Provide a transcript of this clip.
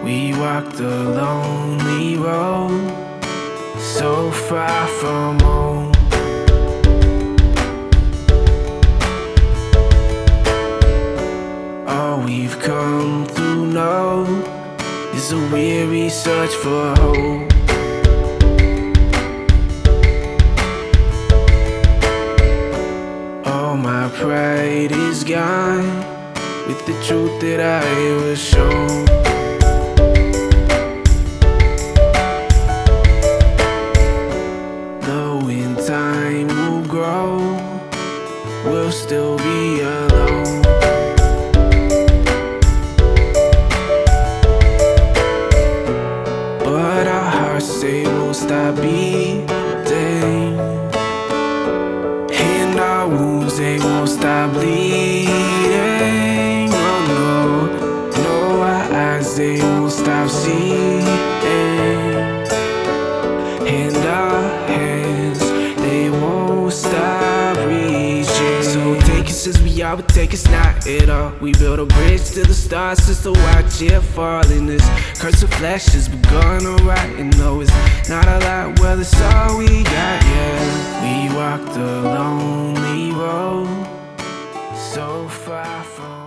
We walked a lonely road, so far from home. All we've come to know is a weary search for hope. All my pride is gone with the truth that I was shown. Though in time we'll grow, we'll still be alone. But our hearts say we'll stop beating, and our wounds, they won't stop bleeding. Oh no, no, our eyes, they won't stop seeing, and our hands, they won't stop reaching. So take us as we are, but take us not at all. We built a bridge to the stars just to watch it fall. In this curse of flashes, we're going alright. And though it's not a lot, well, it's all we got, yeah. We walked a lonely road, so far from